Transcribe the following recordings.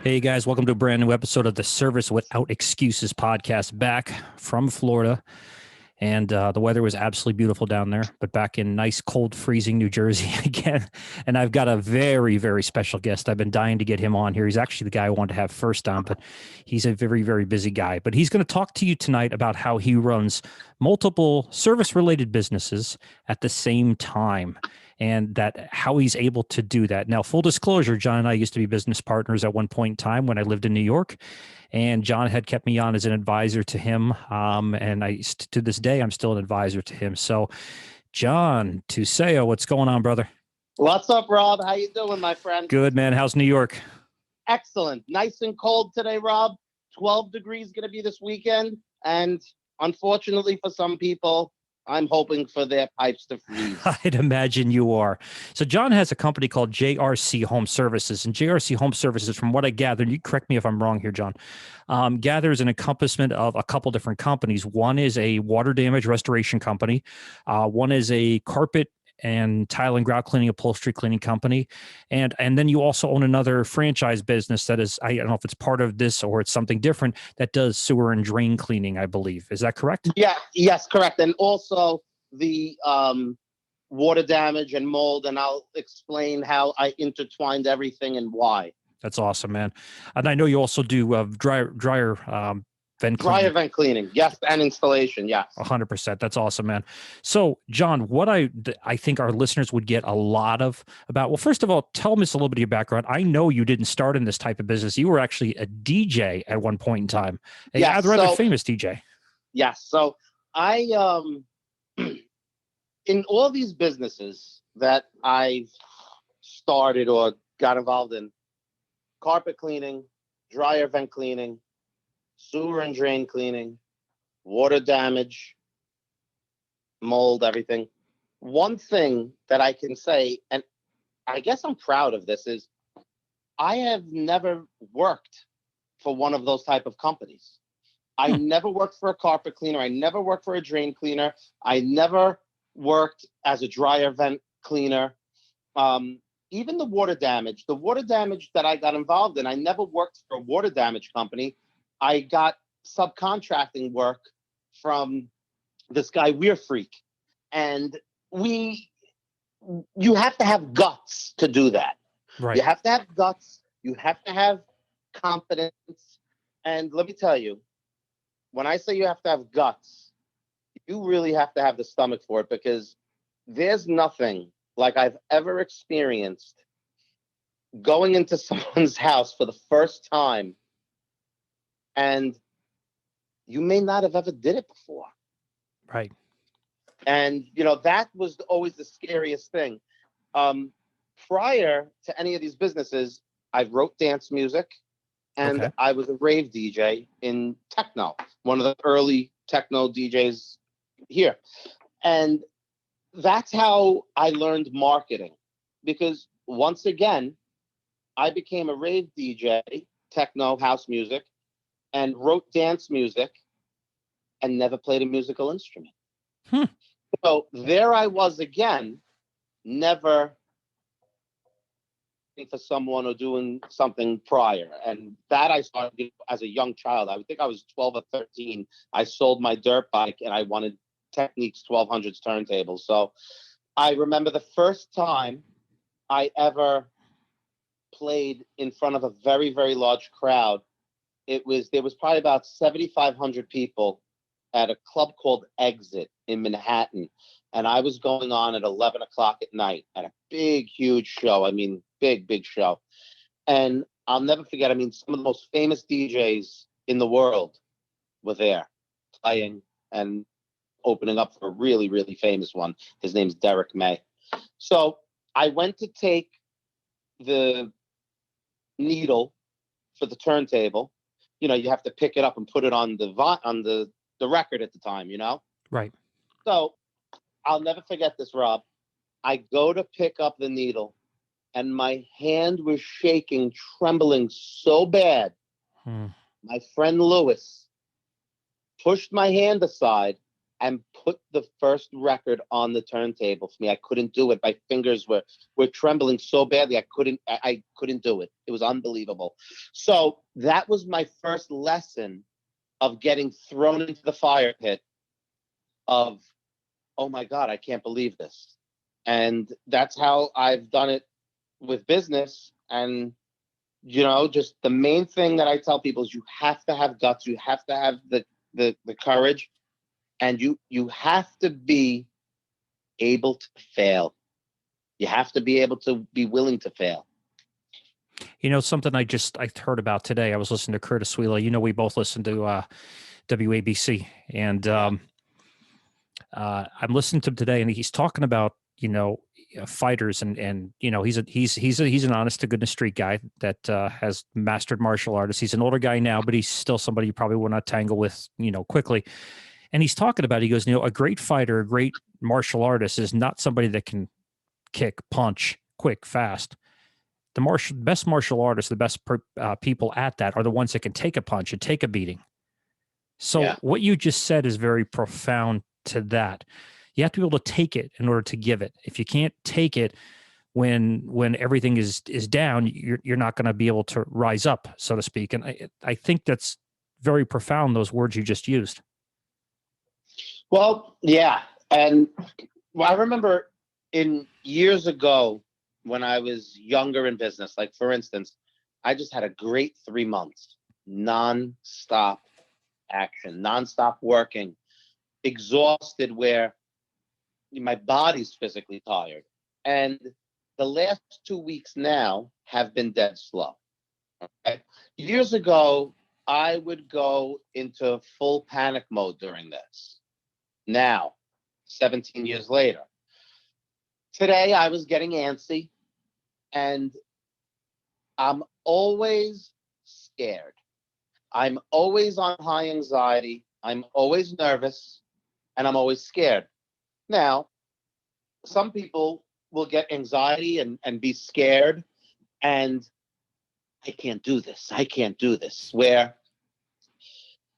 Hey guys, welcome to a brand new episode of the Service Without Excuses podcast, back from Florida. And the weather was absolutely beautiful down there, but back in nice, cold, freezing New Jersey again. And I've got a very, very special guest. I've been dying to get him on here. He's actually the guy I wanted to have first on, but he's a very, very busy guy. But he's going to talk to you tonight about how he runs multiple service-related businesses at the same time, and that how he's able to do that. Now, full disclosure, John and I used to be business partners at one point in time when I lived in New York. And John had kept me on as an advisor to him. And to this day, I'm still an advisor to him. So, John, Tuseo, what's going on, brother? What's up, Rob? How you doing, my friend? Good, man. How's New York? Excellent. Nice and cold today, Rob. 12 degrees going to be this weekend. And unfortunately for some people, I'm hoping for their pipes to freeze. I'd imagine you are. So John has a company called JRC Home Services, and JRC Home Services, from what I gathered, you correct me if I'm wrong here, John, gathers an encompassment of a couple different companies. One is a water damage restoration company. One is a carpet and tile and grout cleaning, upholstery cleaning company. And then you also own another franchise business that is, I don't know if it's part of this or it's something different, that does sewer and drain cleaning, I believe. Is that correct? Yeah, yes, correct. And also the water damage and mold, and I'll explain how I intertwined everything and why. That's awesome, man. And I know you also do dryer vent cleaning. Dryer vent cleaning, yes, and installation, yes. 100%. That's awesome, man. So, John, what I think our listeners would get a lot of about, well, first of all, tell us a little bit of your background. I know you didn't start in this type of business. You were actually a DJ at one point in time. A rather famous DJ. Yes. So I, in all these businesses that I've started or got involved in, carpet cleaning, dryer vent cleaning, sewer and drain cleaning, water damage, mold, everything. One thing that I can say, and I guess I'm proud of this, is I have never worked for one of those type of companies. I never worked for a carpet cleaner. I never worked for a drain cleaner. I never worked as a dryer vent cleaner. Even the water damage that I got involved in, I never worked for a water damage company. I got subcontracting work from this guy, Weir Freak. And you have to have guts to do that. Right. You have to have guts. You have to have confidence. And let me tell you, when I say you have to have guts, you really have to have the stomach for it, because there's nothing like I've ever experienced going into someone's house for the first time, and you may not have ever did it before. Right. And, that was always the scariest thing. Prior to any of these businesses, I wrote dance music, and I was a rave DJ in techno, one of the early techno DJs here. And that's how I learned marketing, because once again, I became a rave DJ, techno, house music, and wrote dance music and never played a musical instrument. So there I was again, never for someone or doing something prior. And that I started as a young child. I would think I was 12 or 13. I sold my dirt bike and I wanted Techniques 1200s turntables. So I remember the first time I ever played in front of a very, very large crowd. There was probably about 7,500 people at a club called Exit in Manhattan. And I was going on at 11 o'clock at night at a big, huge show. I mean, big, big show. And I'll never forget, some of the most famous DJs in the world were there playing and opening up for a really, really famous one. His name's Derek May. So I went to take the needle for the turntable. You have to pick it up and put it on the record at the time, Right. So I'll never forget this, Rob. I go to pick up the needle, and my hand was shaking, trembling so bad. My friend Lewis pushed my hand aside and put the first record on the turntable for me. I couldn't do it. My fingers were trembling so badly. I couldn't do it. It was unbelievable. So that was my first lesson of getting thrown into the fire pit of, oh my God, I can't believe this. And that's how I've done it with business. And, just the main thing that I tell people is you have to have guts. You have to have the courage, and you have to be able to fail. You have to be able to be willing to fail. Something I heard about today. I was listening to Curtis Wheeler. We both listen to WABC, and I'm listening to him today, and he's talking about fighters, and he's an honest to goodness street guy that has mastered martial arts. He's an older guy now, but he's still somebody you probably will not tangle with quickly. And he's talking about, he goes, a great fighter, a great martial artist is not somebody that can kick, punch, quick, fast. The best martial artists, the best people at that are the ones that can take a punch and take a beating. So What you just said is very profound to that. You have to be able to take it in order to give it. If you can't take it when everything is down, you're not going to be able to rise up, so to speak. And I think that's very profound, those words you just used. Well, yeah. And I remember years ago when I was younger in business, like for instance, I just had a great 3 months, non-stop action, non-stop working, exhausted, where my body's physically tired. And the last 2 weeks now have been dead slow. Okay? Years ago, I would go into full panic mode during this. Now, 17 years later, today I was getting antsy, and I'm always scared. I'm always on high anxiety. I'm always nervous, and I'm always scared. Now, some people will get anxiety and be scared, and I can't do this. I can't do this. Where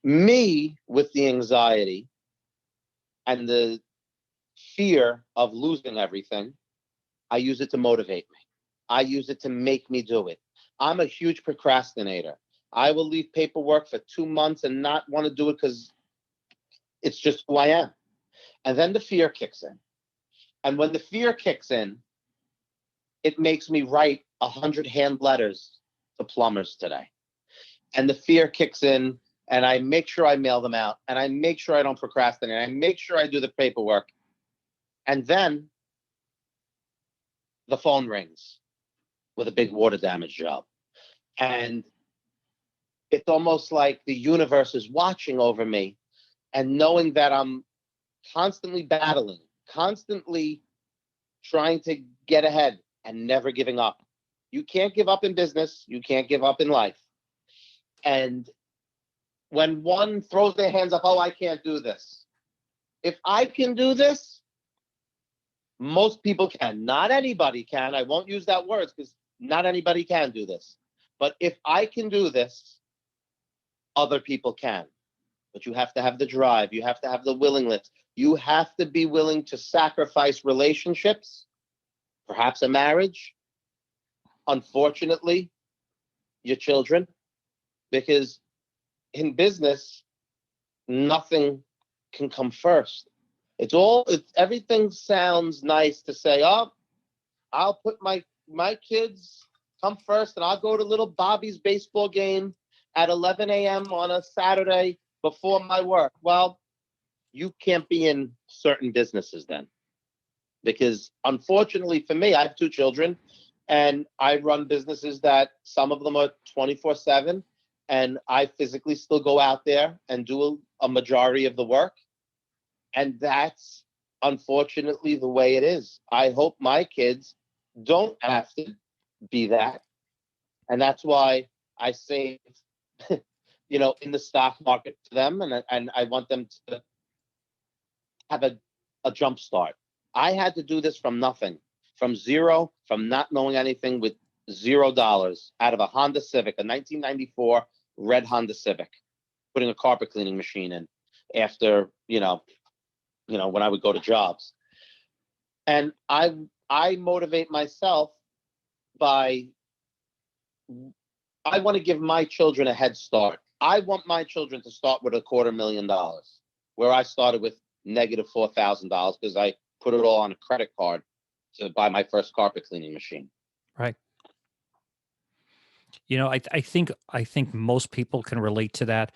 me, with the anxiety and the fear of losing everything, I use it to motivate me. I use it to make me do it. I'm a huge procrastinator. I will leave paperwork for 2 months and not want to do it because it's just who I am. And then the fear kicks in. And when the fear kicks in, it makes me write 100 hand letters to plumbers today. And the fear kicks in, and I make sure I mail them out, and I make sure I don't procrastinate. I make sure I do the paperwork. And then the phone rings with a big water damage job. And it's almost like the universe is watching over me, and knowing that I'm constantly battling, constantly trying to get ahead and never giving up. You can't give up in business. You can't give up in life. And when one throws their hands up, oh, I can't do this. If I can do this, most people can. Not anybody can. I won't use that word because not anybody can do this. But if I can do this, other people can. But you have to have the drive. You have to have the willingness. You have to be willing to sacrifice relationships, perhaps a marriage, unfortunately, your children, because in business, nothing can come first. Everything sounds nice to say, oh, I'll put my kids come first, and I'll go to little Bobby's baseball game at 11 a.m. on a Saturday before my work. Well, you can't be in certain businesses then. Because unfortunately for me, I have 2 children, and I run businesses that some of them are 24/7, and I physically still go out there and do a majority of the work. And that's unfortunately the way it is. I hope my kids don't have to be that. And that's why I save, in the stock market to them, and I want them to have a jump start. I had to do this from nothing, from zero, from not knowing anything, with $0 out of a Honda Civic, a 1994 red Honda Civic, putting a carpet cleaning machine in after, when I would go to jobs. And I motivate myself by, I want to give my children a head start. I want my children to start with $250,000, where I started with negative $4,000 because I put it all on a credit card to buy my first carpet cleaning machine. Right. I think most people can relate to that.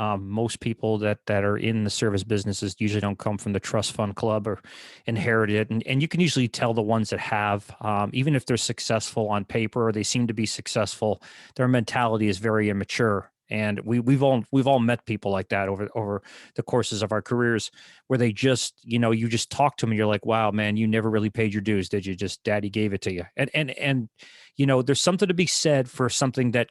Most people that are in the service businesses usually don't come from the trust fund club or inherit it, and you can usually tell the ones that have, even if they're successful on paper or they seem to be successful, their mentality is very immature. And we've all met people like that over the courses of our careers, where they just, you just talk to them and you're like, wow, man, you never really paid your dues, did you? Just daddy gave it to you. And there's something to be said for something that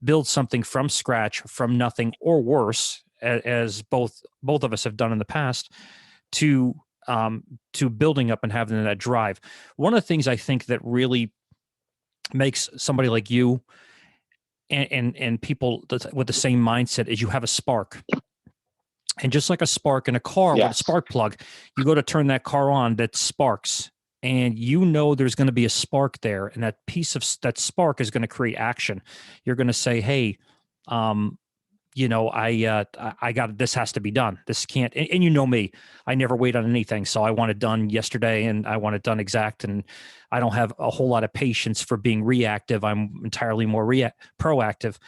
build something from scratch, from nothing, or worse, as both of us have done in the past, to building up and having that drive. One of the things I think that really makes somebody like you and people with the same mindset is you have a spark. And just like a spark in a car with a spark plug, you go to turn that car on, that sparks. And there's going to be a spark there, and that that spark is going to create action. You're going to say, "Hey, I got this. Has to be done. This can't." And you know me, I never wait on anything, so I want it done yesterday, and I want it done exact. And I don't have a whole lot of patience for being reactive. I'm entirely more proactive.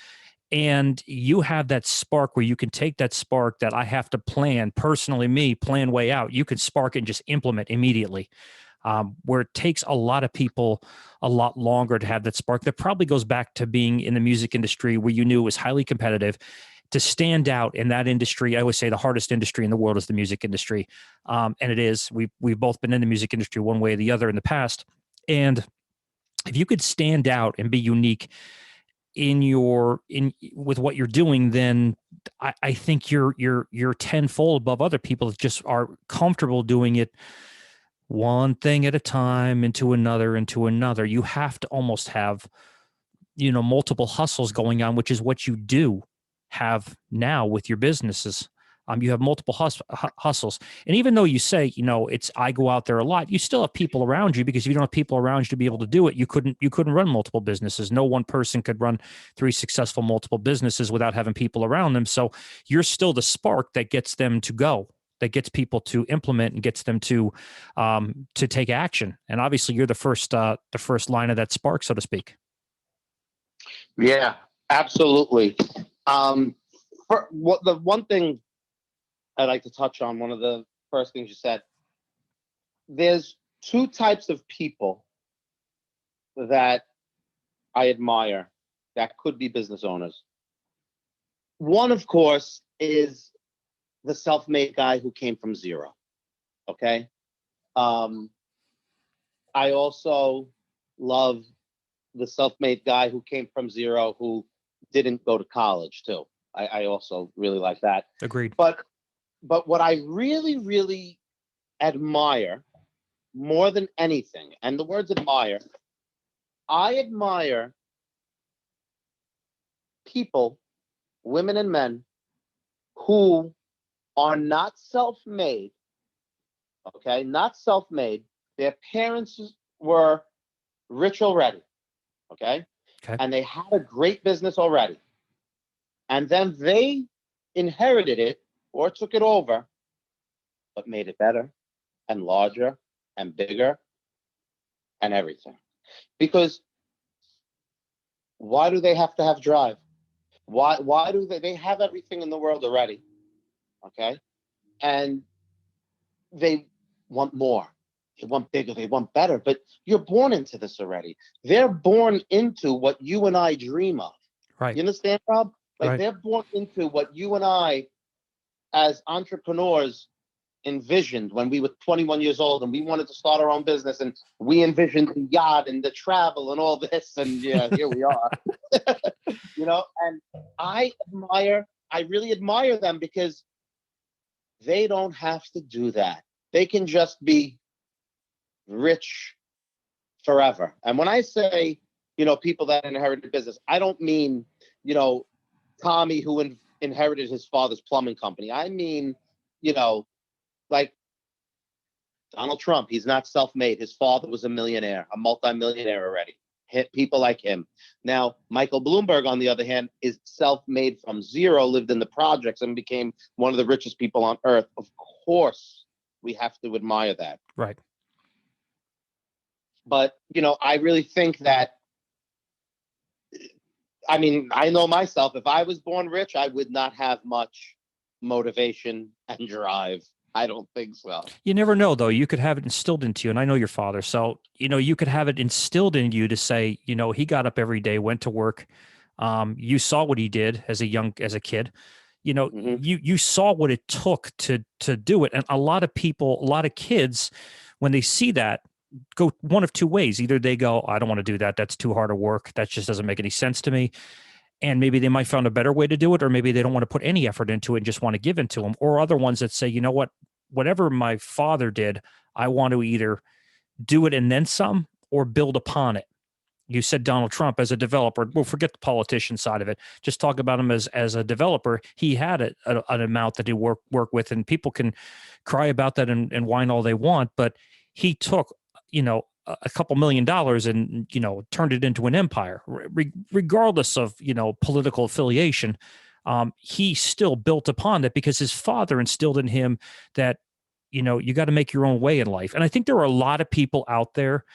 And you have that spark where you can take that spark that I have to plan way out. You can spark it and just implement immediately. Where it takes a lot of people a lot longer to have that spark. That probably goes back to being in the music industry, where you knew it was highly competitive. To stand out in that industry, I always say the hardest industry in the world is the music industry, and it is. We've both been in the music industry one way or the other in the past, and if you could stand out and be unique with what you're doing, then I think you're tenfold above other people that just are comfortable doing it one thing at a time, into another. You have to almost have, multiple hustles going on, which is what you do have now with your businesses. You have multiple hustles. And even though you say, I go out there a lot, you still have people around you, because if you don't have people around you to be able to do it, you couldn't run multiple businesses. No one person could run 3 successful multiple businesses without having people around them. So you're still the spark that gets them to go, that gets people to implement and gets them to take action. And obviously you're the first line of that spark, so to speak. Yeah, absolutely. The one thing I'd like to touch on, one of the first things you said, there's 2 types of people that I admire that could be business owners. One, of course, is the self-made guy who came from zero. Okay. I also love the self-made guy who came from zero, who didn't go to college too. I also really like that. Agreed. But what I really, really admire more than anything, and the words admire, I admire people, women and men, who are not self-made, okay? Not self-made. Their parents were rich already, okay? And they had a great business already. And then they inherited it or took it over, but made it better and larger and bigger and everything. Because why do they have to have drive? Why do they have everything in the world already? Okay. And they want more. They want bigger, they want better, but you're born into this already. They're born into what you and I dream of. Right. You understand, Rob? Like right. They're born into what you and I, as entrepreneurs, envisioned when we were 21 years old and we wanted to start our own business, and we envisioned the yacht and the travel and all this, and yeah, here we are. And I really admire them, because they don't have to do that. They can just be rich forever. And when I say, people that inherited business, I don't mean, Tommy who inherited his father's plumbing company. I mean, Like Donald Trump, he's not self-made. His father was a millionaire, a multimillionaire already. Hit people like him. Now, Michael Bloomberg, on the other hand, is self-made from zero, lived in the projects, and became one of the richest people on earth. Of course, we have to admire that. Right. But, I really think that, I mean, I know myself, if I was born rich, I would not have much motivation and drive. I don't think so. You never know, though. You could have it instilled into you, and I know your father, so you could have it instilled in you to say, he got up every day, went to work. You saw what he did as a kid. You saw what it took to do it, and a lot of kids, when they see that, go one of two ways. Either they go, I don't want to do that. That's too hard of work. That just doesn't make any sense to me. And maybe they might find a better way to do it, or maybe they don't want to put any effort into it and just want to give into them. Or other ones that say, you know what, whatever my father did, I want to either do it and then some or build upon it. You said Donald Trump as a developer. We'll forget the politician side of it. Just talk about him as a developer. He had an amount that he work with, and people can cry about that and whine all they want. But he took, a couple $1 million and, turned it into an empire, regardless of, political affiliation. He still built upon that because his father instilled in him that, you got to make your own way in life. And I think there are a lot of people out there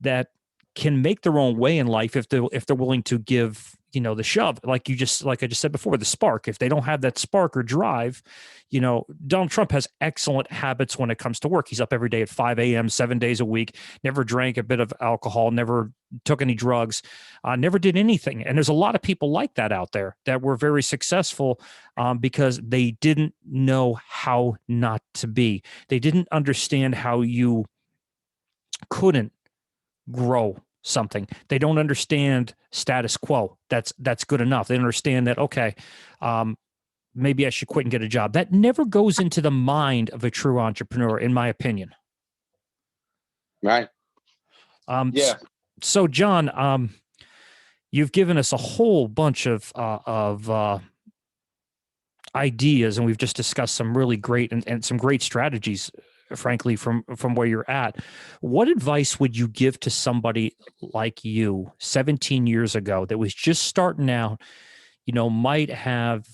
that can make their own way in life if they're willing to give, the shove, like I just said before, the spark. If they don't have that spark or drive, Donald Trump has excellent habits when it comes to work. He's up every day at 5 a.m., 7 days a week, never drank a bit of alcohol, never took any drugs, never did anything. And there's a lot of people like that out there that were very successful because they didn't know how not to be. They didn't understand how you couldn't grow something. They don't understand status quo. That's good enough. They understand that, okay, maybe I should quit and get a job. That never goes into the mind of a true entrepreneur, in my opinion. Right. Yeah. So John, you've given us a whole bunch of ideas, and we've just discussed some really great and some great strategies, frankly, from where you're at. What advice would you give to somebody like you 17 years ago that was just starting out, might have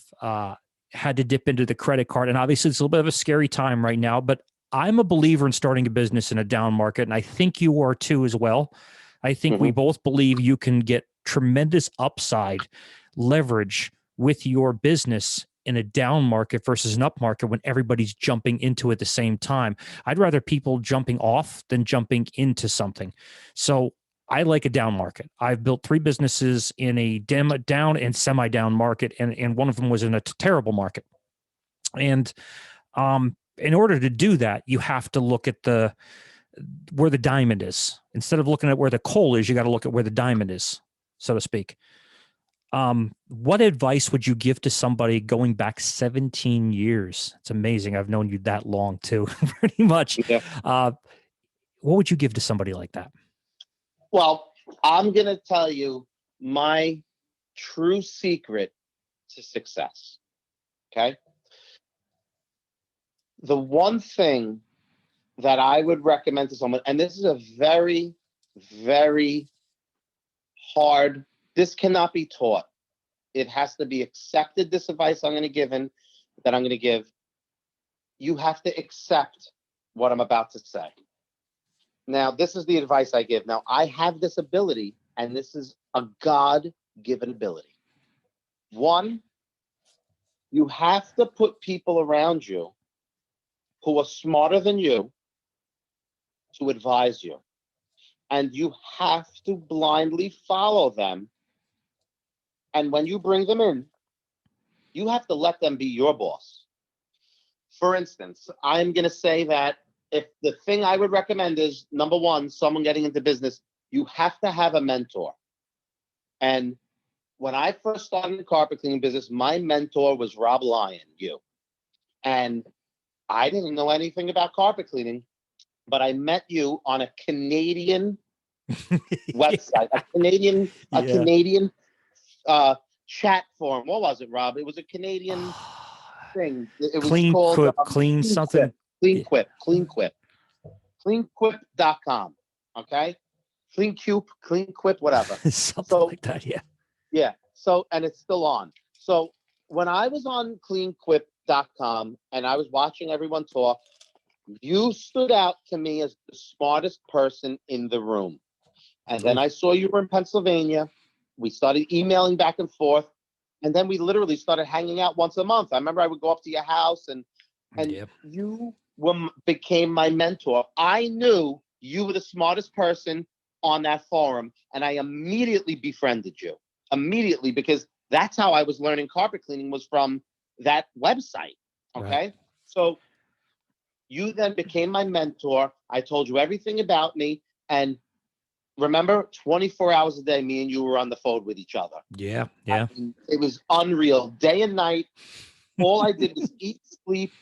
had to dip into the credit card? And obviously it's a little bit of a scary time right now, but I'm a believer in starting a business in a down market. And I think you are too as well. I think we both believe you can get tremendous upside leverage with your business in a down market versus an up market when everybody's jumping into it at the same time. I'd rather people jumping off than jumping into something. So I like a down market. I've built 3 businesses in a down and semi-down market, and one of them was in a terrible market. And in order to do that, you have to look at where the diamond is. Instead of looking at where the coal is, you got to look at where the diamond is, so to speak. What advice would you give to somebody going back 17 years? It's amazing. I've known you that long too, pretty much. Yeah. What would you give to somebody like that? Well, I'm going to tell you my true secret to success. Okay. The one thing that I would recommend to someone, and this is a very, very hard, this cannot be taught. It has to be accepted, this advice I'm going to give. You have to accept what I'm about to say. Now, this is the advice I give. Now, I have this ability, and this is a God-given ability. 1, you have to put people around you who are smarter than you to advise you. And you have to blindly follow them. And when you bring them in, you have to let them be your boss. For instance, I'm going to say that if the thing I would recommend is, number 1, someone getting into business, you have to have a mentor. And when I first started the carpet cleaning business, my mentor was Rob Lyon, and I didn't know anything about carpet cleaning, but I met you on a Canadian website, a Canadian chat forum. What was it, Rob? It was a Canadian thing. It was called clean something. Clean Quip, cleanquip.com. Okay. Clean Quip, whatever. Something like that. Yeah. Yeah. So, and it's still on. So when I was on cleanquip.com and I was watching everyone talk, you stood out to me as the smartest person in the room. And then I saw you were in Pennsylvania. We started emailing back and forth. And then we literally started hanging out once a month. I remember I would go up to your house and you became my mentor. I knew you were the smartest person on that forum. And I immediately befriended you. Immediately, because that's how I was learning carpet cleaning, was from that website. Okay. Right. So you then became my mentor. I told you everything about me. And remember, 24 hours a day, me and you were on the phone with each other. Yeah. Yeah. I mean, it was unreal. Day and night, all I did was eat, sleep,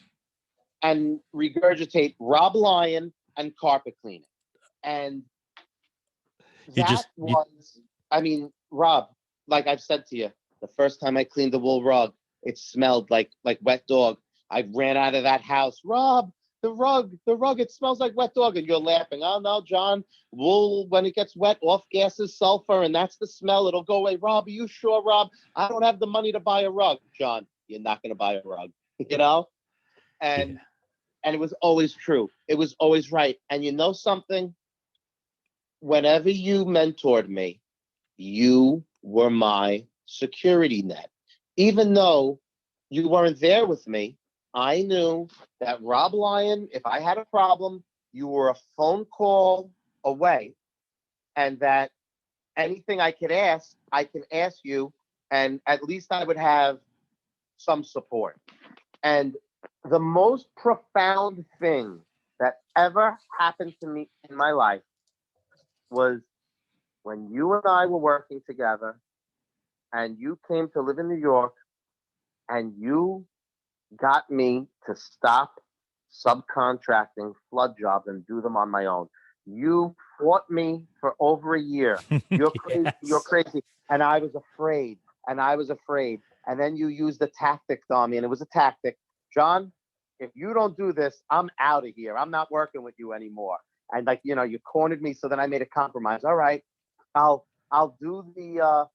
and regurgitate Rob Lyon and carpet cleaning. And I mean, Rob, like I've said to you, the first time I cleaned the wool rug, it smelled like wet dog. I ran out of that house. Rob, the rug, it smells like wet dog. And you're laughing. Oh, no, John, wool, when it gets wet, off gases sulfur, and that's the smell. It'll go away. Rob, are you sure, Rob? I don't have the money to buy a rug. John, you're not going to buy a rug, you know? And it was always true. It was always right. And you know something? Whenever you mentored me, you were my security net. Even though you weren't there with me, I knew that Rob Lyon, if I had a problem, you were a phone call away, and that anything I can ask you, and at least I would have some support. And the most profound thing that ever happened to me in my life was when you and I were working together and you came to live in New York and you got me to stop subcontracting flood jobs and do them on my own. You fought me for over a year. You're crazy. Yes. You're crazy. And I was afraid. And then you used the tactics on me, and it was a tactic. John, if you don't do this, I'm out of here. I'm not working with you anymore. And you cornered me. So then I made a compromise. All right, I'll do the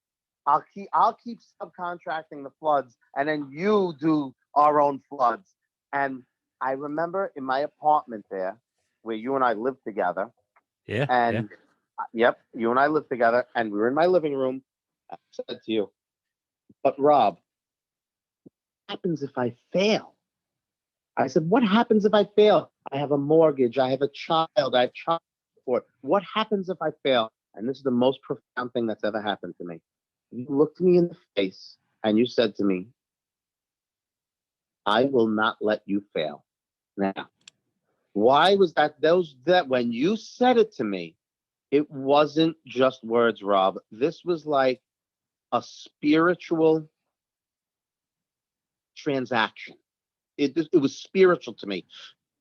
I'll keep subcontracting the floods, and then you do our own floods. And I remember in my apartment there, where you and I lived together. Yeah. And yep, you and I lived together, and we were in my living room. I said to you, "But Rob, what happens if I fail?" I said, "What happens if I fail? I have a mortgage. I have a child. I have child support. What happens if I fail?" And this is the most profound thing that's ever happened to me. You looked me in the face and you said to me, "I will not let you fail." Now, why was that? That when you said it to me, it wasn't just words, Rob. This was like a spiritual transaction. It was spiritual to me.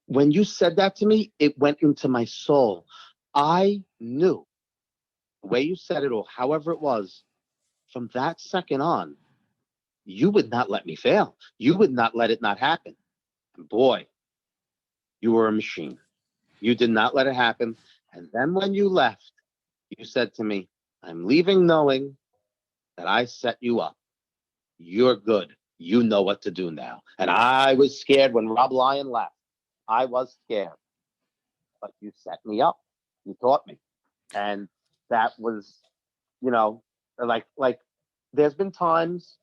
When you said that to me, it went into my soul. I knew the way you said it, or however it was, from that second on, you would not let me fail. You would not let it not happen. And boy, you were a machine. You did not let it happen. And then when you left, you said to me, "I'm leaving knowing that I set you up. You're good. You know what to do now." And I was scared when Rob Lyon left. I was scared. But you set me up. You taught me. And that was, like there's been times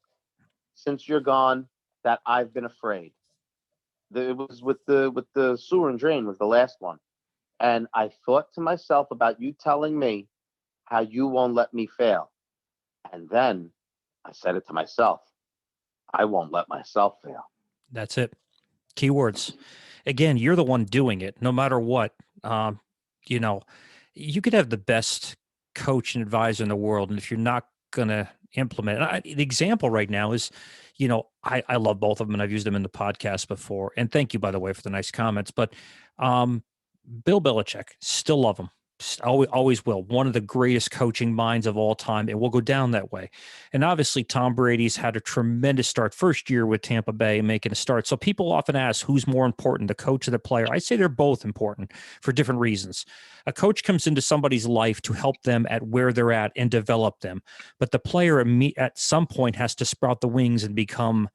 since you're gone that I've been afraid. It was with the sewer and drain was the last one. And I thought to myself about you telling me how you won't let me fail. And then I said it to myself. I won't let myself fail. That's it. Keywords. Again, you're the one doing it, no matter what. You know, you could have the best coach and advisor in the world, and if you're not going to implement it, the example right now is, I love both of them, and I've used them in the podcast before. And thank you, by the way, for the nice comments. But Bill Belichick, still love him. Always will. One of the greatest coaching minds of all time. It will go down that way. And obviously, Tom Brady's had a tremendous start first year with Tampa Bay making a start. So people often ask who's more important, the coach or the player. I say they're both important for different reasons. A coach comes into somebody's life to help them at where they're at and develop them. But the player at some point has to sprout the wings and become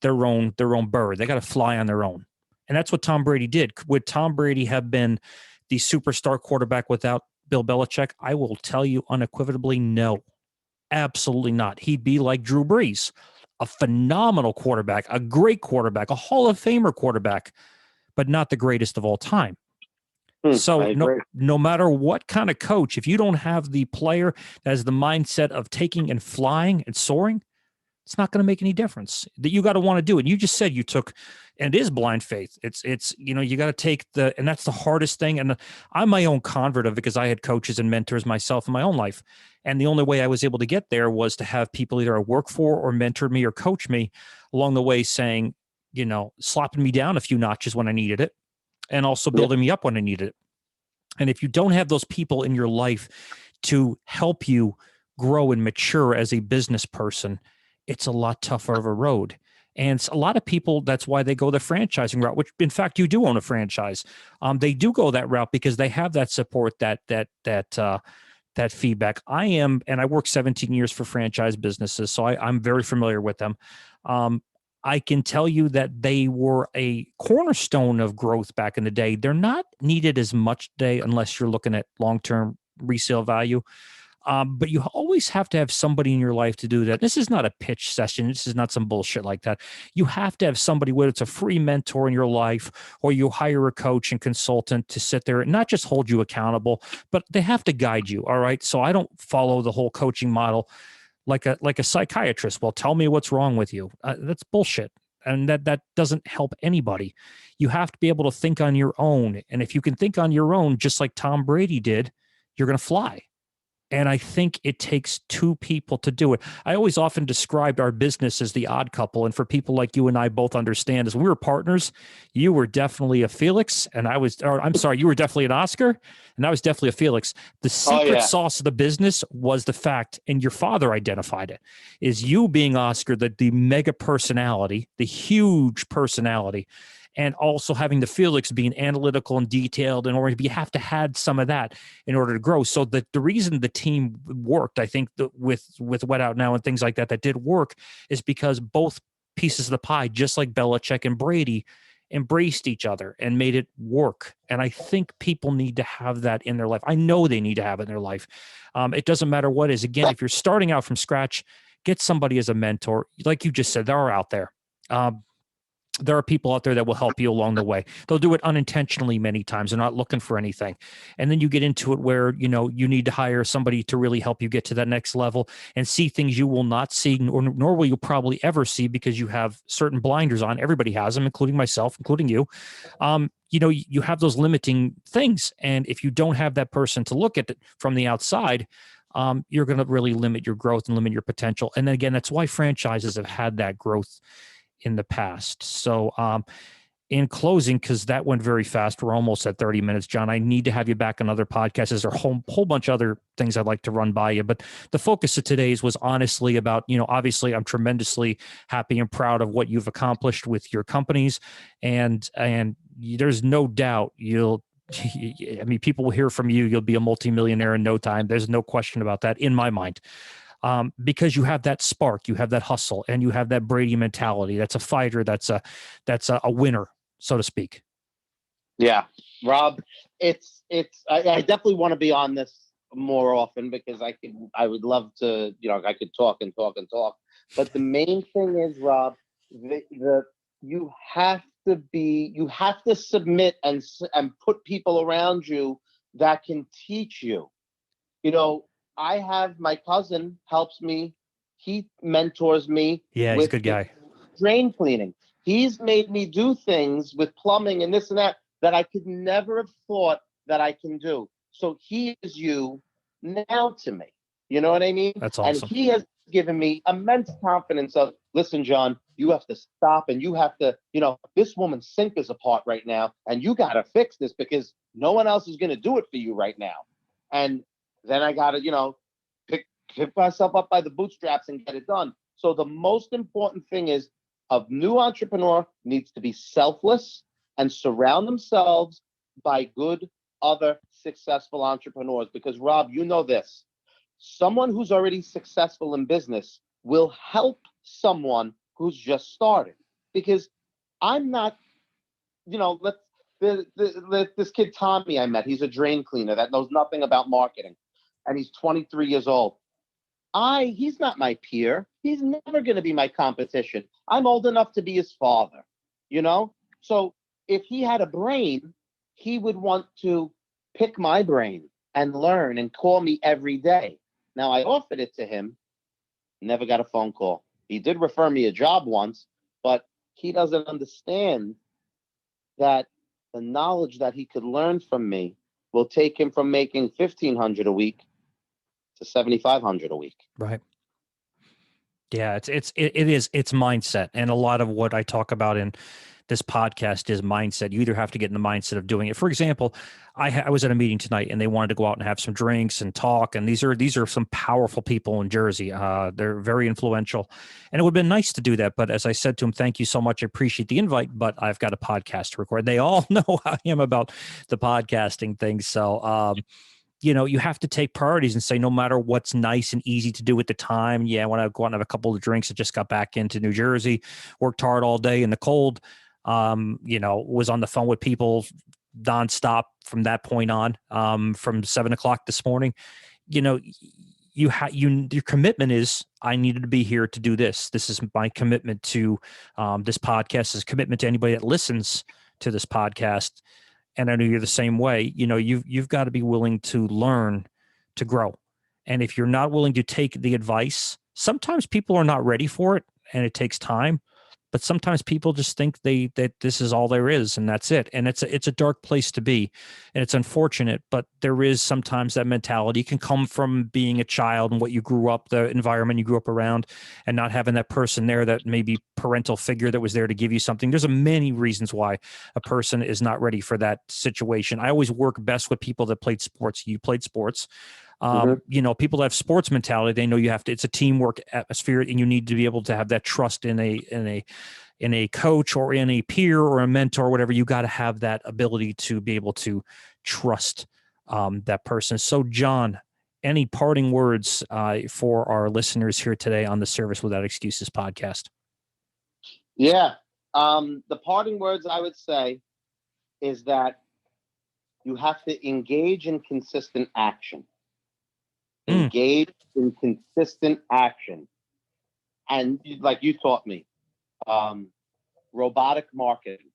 their own bird. They got to fly on their own. And that's what Tom Brady did. Would Tom Brady have been the superstar quarterback without Bill Belichick? I will tell you unequivocally, no, absolutely not. He'd be like Drew Brees, a phenomenal quarterback, a great quarterback, a Hall of Famer quarterback, but not the greatest of all time. So no matter what kind of coach, if you don't have the player that has the mindset of taking and flying and soaring, it's not going to make any difference. That you got to want to do it. You just said you took, and it is blind faith. It's you got to take and that's the hardest thing. And I'm my own convert of it because I had coaches and mentors myself in my own life. And the only way I was able to get there was to have people either I work for or mentor me or coach me along the way, saying, slapping me down a few notches when I needed it and also building me up when I needed it. And if you don't have those people in your life to help you grow and mature as a business person, it's a lot tougher of a road. And a lot of people, that's why they go the franchising route, which in fact you do own a franchise. They do go that route because they have that support, that feedback. And I worked 17 years for franchise businesses, so I'm very familiar with them. I can tell you that they were a cornerstone of growth back in the day. They're not needed as much today unless you're looking at long-term resale value. But you always have to have somebody in your life to do that. This is not a pitch session. This is not some bullshit like that. You have to have somebody, whether it's a free mentor in your life or you hire a coach and consultant to sit there and not just hold you accountable, but they have to guide you. All right. So I don't follow the whole coaching model like a psychiatrist. Well, tell me what's wrong with you. That's bullshit. And that doesn't help anybody. You have to be able to think on your own. And if you can think on your own, just like Tom Brady did, you're going to fly. And I think it takes two people to do it. I always often described our business as the odd couple. And for people like you and I both understand, as we were partners, you were definitely a Felix and you were definitely an Oscar and I was definitely a Felix. The secret sauce of the business was the fact, and your father identified it, is you being Oscar, the mega personality, the huge personality, and also having the Felix being analytical and detailed, and or you have to have some of that in order to grow. So the reason the team worked, I think, with Wet Out Now and things like that did work, is because both pieces of the pie, just like Belichick and Brady, embraced each other and made it work. And I think people need to have that in their life. I know they need to have it in their life. It doesn't matter what it is. Again, if you're starting out from scratch, get somebody as a mentor. Like you just said, they're out there. There are people out there that will help you along the way. They'll do it unintentionally many times. They're not looking for anything. And then you get into it where, you need to hire somebody to really help you get to that next level and see things you will not see, nor will you probably ever see because you have certain blinders on. Everybody has them, including myself, including you. You have those limiting things. And if you don't have that person to look at it from the outside, you're going to really limit your growth and limit your potential. And then again, that's why franchises have had that growth in the past. So in closing, because that went very fast, we're almost at 30 minutes, John, I need to have you back on other podcasts. There's a whole bunch of other things I'd like to run by you, but the focus of today's was honestly about, obviously I'm tremendously happy and proud of what you've accomplished with your companies. And there's no doubt people will hear from you. You'll be a multimillionaire in no time. There's no question about that in my mind. Because you have that spark, you have that hustle, and you have that Brady mentality. That's a fighter. That's a winner, so to speak. Yeah, Rob, I definitely want to be on this more often because I would love to, I could talk and talk and talk. But the main thing is, Rob, you have to submit and put people around you that can teach you. I have my cousin helps me. He mentors me. Yeah, he's a good guy. Drain cleaning. He's made me do things with plumbing and this and that I could never have thought that I can do. So he is you now to me. You know what I mean? That's awesome. And he has given me immense confidence of, listen, John, you have to stop and you have to, this woman's sink is apart right now and you got to fix this because no one else is going to do it for you right now. And then I got to, pick myself up by the bootstraps and get it done. So the most important thing is a new entrepreneur needs to be selfless and surround themselves by good other successful entrepreneurs. Because Rob, you know this, someone who's already successful in business will help someone who's just starting. Because I'm not, this kid Tommy I met, he's a drain cleaner that knows nothing about marketing, and he's 23 years old. He's not my peer. He's never going to be my competition. I'm old enough to be his father, So if he had a brain, he would want to pick my brain and learn and call me every day. Now, I offered it to him, never got a phone call. He did refer me a job once, but he doesn't understand that the knowledge that he could learn from me will take him from making $1,500 a week to $7,500 a week. Right. Yeah, it's mindset. And a lot of what I talk about in this podcast is mindset. You either have to get in the mindset of doing it. For example, I was at a meeting tonight and they wanted to go out and have some drinks and talk. And these are some powerful people in Jersey. They're very influential, and it would have been nice to do that. But as I said to them, thank you so much. I appreciate the invite, but I've got a podcast to record. They all know how I am about the podcasting thing. So, you have to take priorities and say, no matter what's nice and easy to do at the time. Yeah, I want to go out and have a couple of drinks. I just got back into New Jersey, worked hard all day in the cold. Was on the phone with people nonstop from that point on, from 7:00 this morning. Your commitment is, I needed to be here to do this. This is my commitment to this podcast. This is commitment to anybody that listens to this podcast. And I know you're the same way. You've got to be willing to learn to grow. And if you're not willing to take the advice, sometimes people are not ready for it and it takes time. But sometimes people just think that this is all there is and that's it. And it's a dark place to be, and it's unfortunate. But there is sometimes that mentality. It can come from being a child and what you grew up, the environment you grew up around, and not having that person there, that maybe parental figure that was there to give you something. There's many reasons why a person is not ready for that situation. I always work best with people that played sports. You played sports. People that have sports mentality, they know it's a teamwork atmosphere, and you need to be able to have that trust in a coach or in a peer or a mentor or whatever. You got to have that ability to be able to trust that person. So, John, any parting words for our listeners here today on the Service Without Excuses podcast? Yeah. The parting words I would say is that you have to engage in consistent action. Engage in consistent action. And like you taught me, robotic marketing.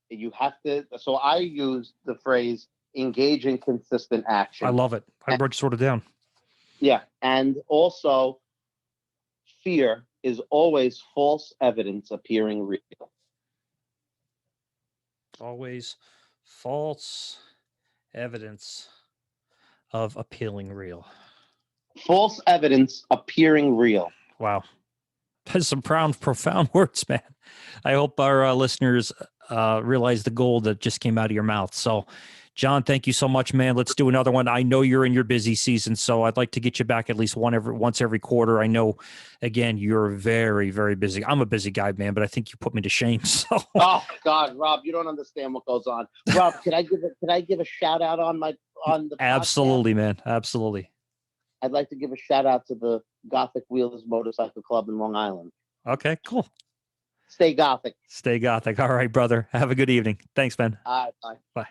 You have to, so I use the phrase engage in consistent action. I love it. I wrote sort of down. Yeah. And also, fear is always false evidence appearing real. Always false evidence of appealing real. False evidence appearing real. Wow. That's some profound words, man. I hope our listeners realize the gold that just came out of your mouth. So, John, thank you so much, man. Let's do another one. I know you're in your busy season, so I'd like to get you back at least once every quarter. I know, again, you're very, very busy. I'm a busy guy, man, but I think you put me to shame. So. Oh God, Rob, you don't understand what goes on. Rob, can I give a shout out on the Absolutely, podcast? Man. Absolutely. I'd like to give a shout out to the Gothic Wheelers Motorcycle Club in Long Island. Okay, cool. Stay Gothic. Stay Gothic. All right, brother. Have a good evening. Thanks, man. All right, bye. Bye.